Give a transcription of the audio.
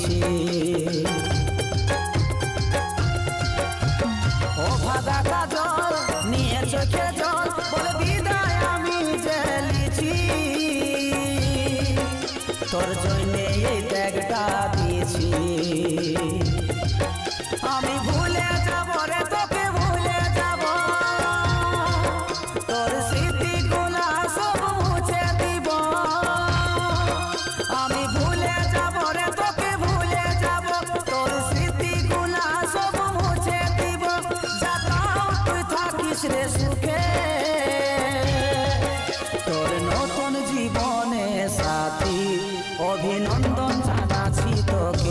দিয়েছি। ও ভাদা কাজল নিয়ে চোখে জল বলে বিদায় আমি জেলিছি, তোর জন্যে এই ত্যাগটা দিয়েছি। আমি ভুলে যাব রে তোকে ভুলে যাব, তোর স্মৃতিগুলা সব মুছে দিব। আমি ভুলে যাব রে তোকে ভুলে যাব, তোর স্মৃতিগুলা সব মুছে দিব। যাতাও তুই থাকিস রে সুখে।